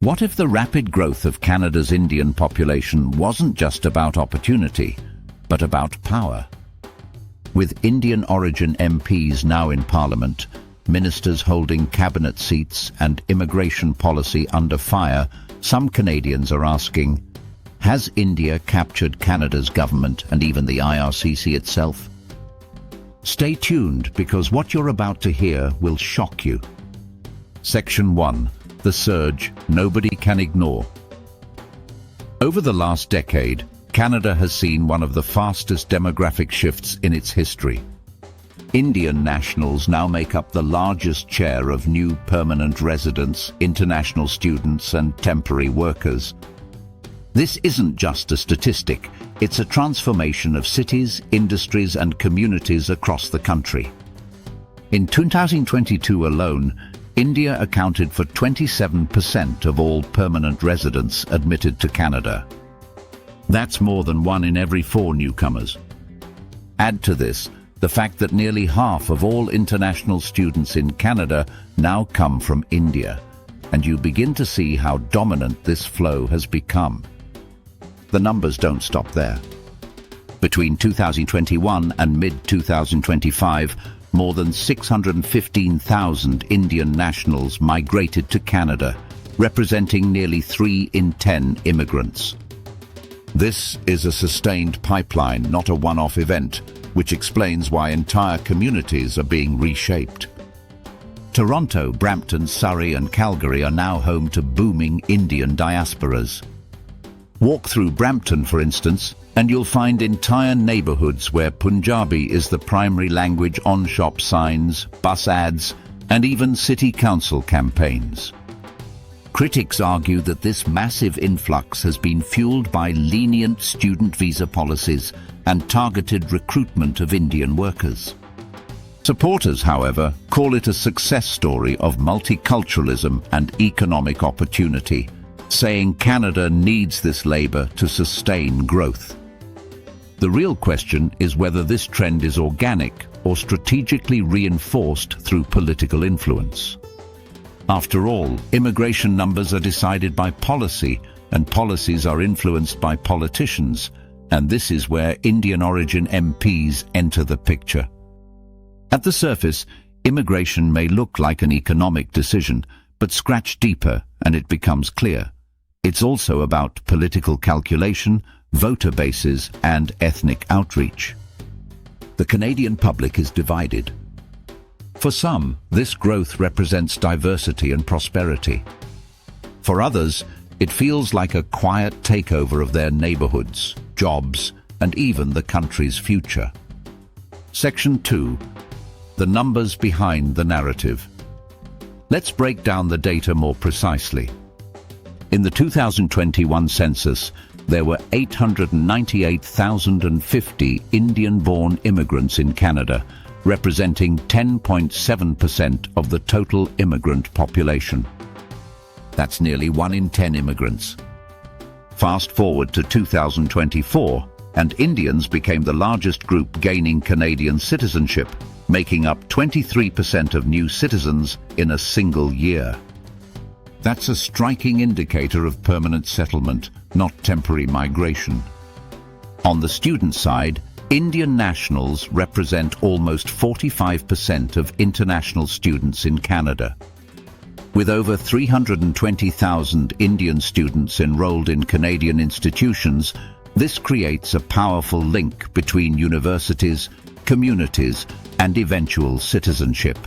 What if the rapid growth of Canada's Indian population wasn't just about opportunity, but about power? With Indian-origin MPs now in Parliament, ministers holding cabinet seats and immigration policy under fire, some Canadians are asking, has India captured Canada's government and even the IRCC itself? Stay tuned, because what you're about to hear will shock you. Section 1. The surge nobody can ignore. Over the last decade, Canada has seen one of the fastest demographic shifts in its history. Indian nationals now make up the largest share of new permanent residents, international students and temporary workers. This isn't just a statistic, it's a transformation of cities, industries and communities across the country. In 2022 alone, India accounted for 27% of all permanent residents admitted to Canada. That's more than 1 in every 4 newcomers. Add to this the fact that nearly half of all international students in Canada now come from India, and you begin to see how dominant this flow has become. The numbers don't stop there. Between 2021 and mid-2025, more than 615,000 Indian nationals migrated to Canada, representing nearly 3 in 10 immigrants. This is a sustained pipeline, not a one-off event, which explains why entire communities are being reshaped. Toronto, Brampton, Surrey and Calgary are now home to booming Indian diasporas. Walk through Brampton, for instance, and you'll find entire neighborhoods where Punjabi is the primary language on shop signs, bus ads, and even city council campaigns. Critics argue that this massive influx has been fueled by lenient student visa policies and targeted recruitment of Indian workers. Supporters, however, call it a success story of multiculturalism and economic opportunity, saying Canada needs this labor to sustain growth. The real question is whether this trend is organic or strategically reinforced through political influence. After all, immigration numbers are decided by policy, and policies are influenced by politicians, and this is where Indian-origin MPs enter the picture. At the surface, immigration may look like an economic decision, but scratch deeper and it becomes clear. It's also about political calculation, voter bases and ethnic outreach. The Canadian public is divided. For some, this growth represents diversity and prosperity. For others, it feels like a quiet takeover of their neighborhoods, jobs, and even the country's future. Section 2. The numbers behind the narrative. Let's break down the data more precisely. In the 2021 census, there were 898,050 Indian-born immigrants in Canada, representing 10.7% of the total immigrant population. That's nearly 1 in 10 immigrants. Fast forward to 2024, and Indians became the largest group gaining Canadian citizenship, making up 23% of new citizens in a single year. That's a striking indicator of permanent settlement, not temporary migration. On the student side, Indian nationals represent almost 45% of international students in Canada. With over 320,000 Indian students enrolled in Canadian institutions, this creates a powerful link between universities, communities, and eventual citizenship.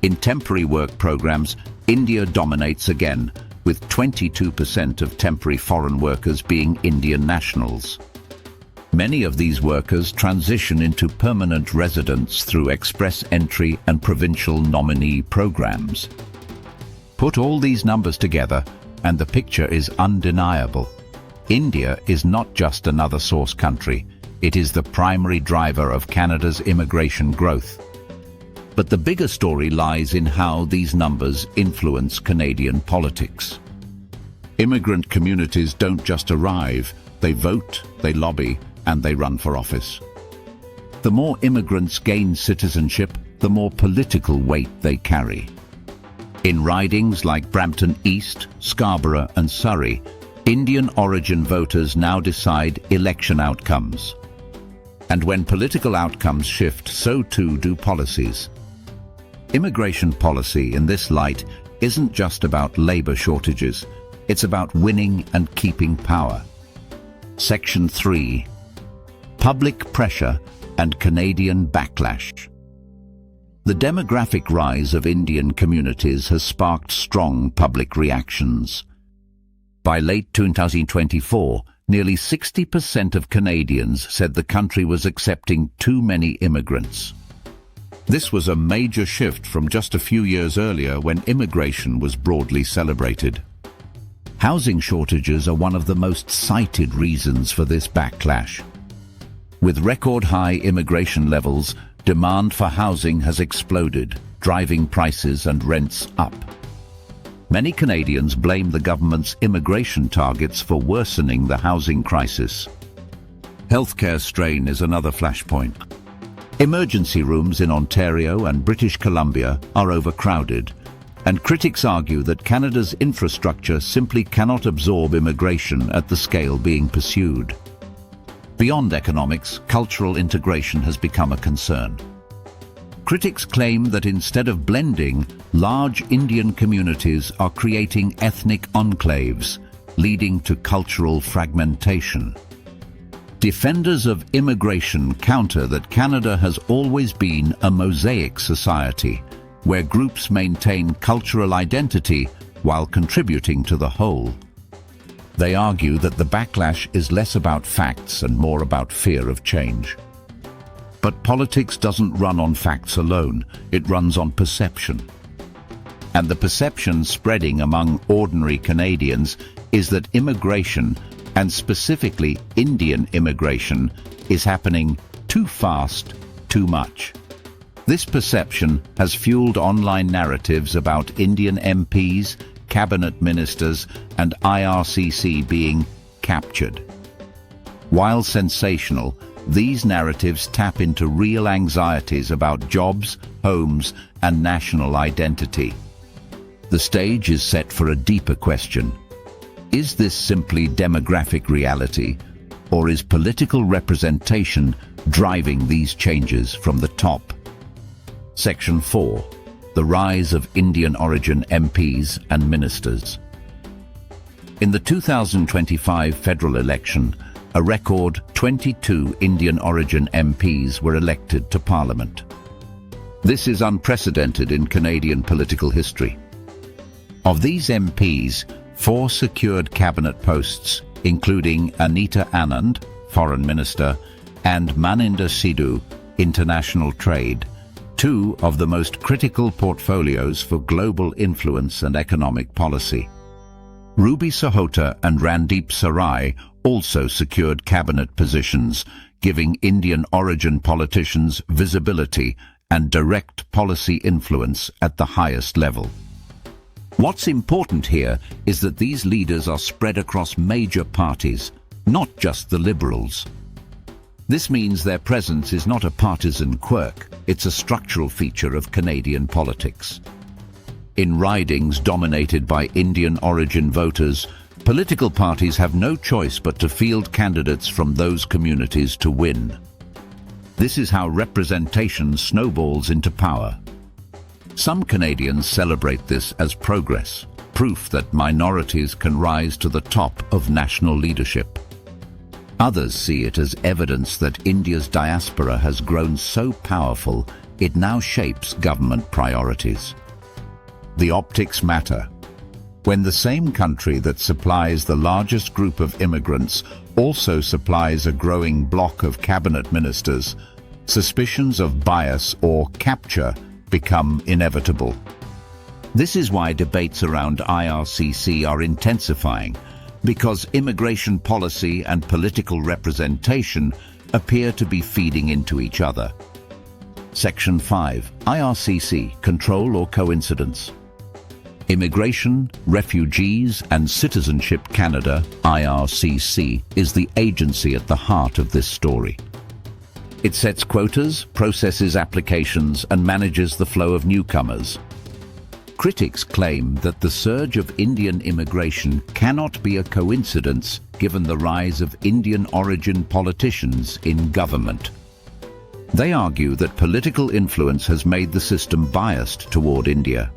In temporary work programs, India dominates again, with 22% of temporary foreign workers being Indian nationals. Many of these workers transition into permanent residence through express entry and provincial nominee programs. Put all these numbers together, and the picture is undeniable. India is not just another source country, it is the primary driver of Canada's immigration growth. But the bigger story lies in how these numbers influence Canadian politics. Immigrant communities don't just arrive, they vote, they lobby, and they run for office. The more immigrants gain citizenship, the more political weight they carry. In ridings like Brampton East, Scarborough and Surrey, Indian origin voters now decide election outcomes. And when political outcomes shift, so too do policies. Immigration policy in this light isn't just about labour shortages, it's about winning and keeping power. Section 3. Public pressure and Canadian backlash. The demographic rise of Indian communities has sparked strong public reactions. By late 2024, nearly 60% of Canadians said the country was accepting too many immigrants. This was a major shift from just a few years earlier when immigration was broadly celebrated. Housing shortages are one of the most cited reasons for this backlash. With record-high immigration levels, demand for housing has exploded, driving prices and rents up. Many Canadians blame the government's immigration targets for worsening the housing crisis. Healthcare strain is another flashpoint. Emergency rooms in Ontario and British Columbia are overcrowded, and critics argue that Canada's infrastructure simply cannot absorb immigration at the scale being pursued. Beyond economics, cultural integration has become a concern. Critics claim that instead of blending, large Indian communities are creating ethnic enclaves, leading to cultural fragmentation. Defenders of immigration counter that Canada has always been a mosaic society, where groups maintain cultural identity while contributing to the whole. They argue that the backlash is less about facts and more about fear of change. But politics doesn't run on facts alone, it runs on perception. And the perception spreading among ordinary Canadians is that immigration, and specifically Indian immigration, is happening too fast, too much. This perception has fueled online narratives about Indian MPs, cabinet ministers, and IRCC being captured. While sensational, these narratives tap into real anxieties about jobs, homes, and national identity. The stage is set for a deeper question. Is this simply demographic reality, or is political representation driving these changes from the top? Section 4. The rise of Indian-origin MPs and Ministers. In the 2025 federal election, a record 22 Indian-origin MPs were elected to Parliament. This is unprecedented in Canadian political history. Of these MPs, 4 secured cabinet posts, including Anita Anand, Foreign Minister, and Maninder Sidhu, International Trade, 2 of the most critical portfolios for global influence and economic policy. Ruby Sahota and Randeep Sarai also secured cabinet positions, giving Indian-origin politicians visibility and direct policy influence at the highest level. What's important here is that these leaders are spread across major parties, not just the Liberals. This means their presence is not a partisan quirk, it's a structural feature of Canadian politics. In ridings dominated by Indian-origin voters, political parties have no choice but to field candidates from those communities to win. This is how representation snowballs into power. Some Canadians celebrate this as progress, proof that minorities can rise to the top of national leadership. Others see it as evidence that India's diaspora has grown so powerful it now shapes government priorities. The optics matter. When the same country that supplies the largest group of immigrants also supplies a growing block of cabinet ministers, suspicions of bias or capture become inevitable. This is why debates around IRCC are intensifying, because immigration policy and political representation appear to be feeding into each other. Section 5. IRCC, Control or Coincidence? Immigration, Refugees and Citizenship Canada, IRCC, is the agency at the heart of this story. It sets quotas, processes applications, and manages the flow of newcomers. Critics claim that the surge of Indian immigration cannot be a coincidence given the rise of Indian-origin politicians in government. They argue that political influence has made the system biased toward India.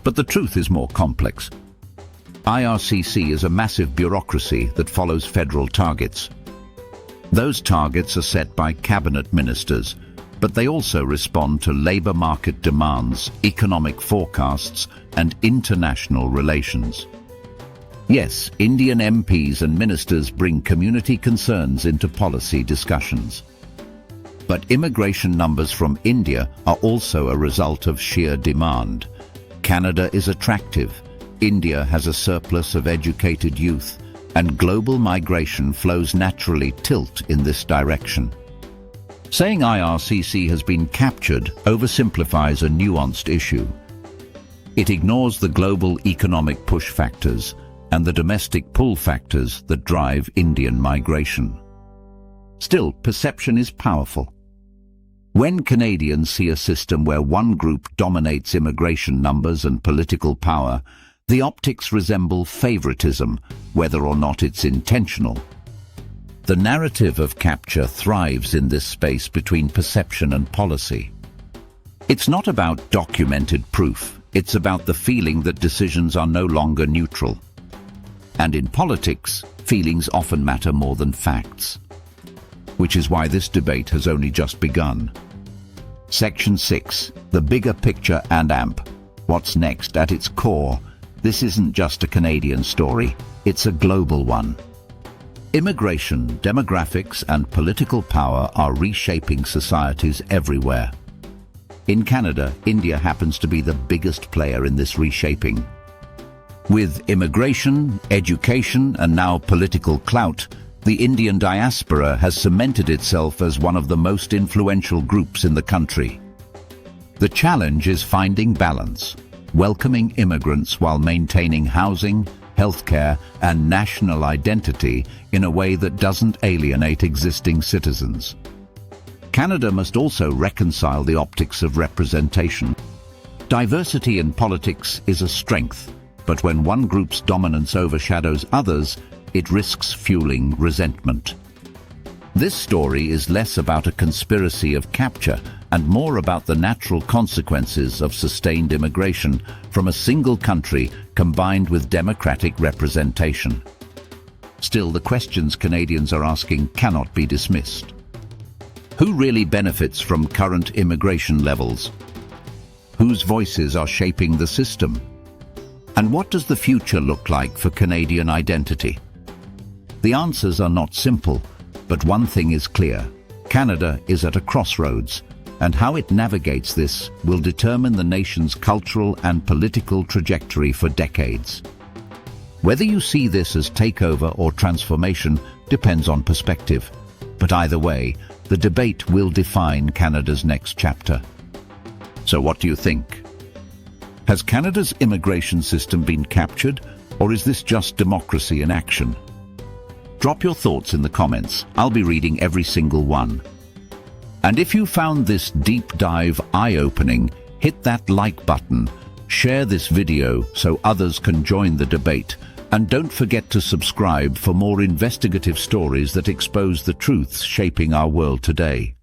But the truth is more complex. IRCC is a massive bureaucracy that follows federal targets. Those targets are set by cabinet ministers, but they also respond to labor market demands, economic forecasts, and international relations. Yes, Indian MPs and ministers bring community concerns into policy discussions. But immigration numbers from India are also a result of sheer demand. Canada is attractive, India has a surplus of educated youth, and global migration flows naturally tilt in this direction. Saying IRCC has been captured oversimplifies a nuanced issue. It ignores the global economic push factors and the domestic pull factors that drive Indian migration. Still, perception is powerful. When Canadians see a system where one group dominates immigration numbers and political power, the optics resemble favoritism, whether or not it's intentional. The narrative of capture thrives in this space between perception and policy. It's not about documented proof, it's about the feeling that decisions are no longer neutral. And in politics, feelings often matter more than facts. Which is why this debate has only just begun. Section 6, the bigger picture and AMP. What's next? At its core, this isn't just a Canadian story, it's a global one. Immigration, demographics, and political power are reshaping societies everywhere. In Canada, India happens to be the biggest player in this reshaping. With immigration, education, and now political clout, the Indian diaspora has cemented itself as one of the most influential groups in the country. The challenge is finding balance, welcoming immigrants while maintaining housing, healthcare, and national identity in a way that doesn't alienate existing citizens. Canada must also reconcile the optics of representation. Diversity in politics is a strength, but when one group's dominance overshadows others, it risks fueling resentment. This story is less about a conspiracy of capture and more about the natural consequences of sustained immigration from a single country combined with democratic representation. Still, the questions Canadians are asking cannot be dismissed. Who really benefits from current immigration levels? Whose voices are shaping the system? And what does the future look like for Canadian identity? The answers are not simple, but one thing is clear. Canada is at a crossroads, and how it navigates this will determine the nation's cultural and political trajectory for decades. Whether you see this as takeover or transformation depends on perspective, but either way, the debate will define Canada's next chapter. So what do you think? Has Canada's immigration system been captured, or is this just democracy in action? Drop your thoughts in the comments. I'll be reading every single one. And if you found this deep dive eye-opening, hit that like button, share this video so others can join the debate, and don't forget to subscribe for more investigative stories that expose the truths shaping our world today.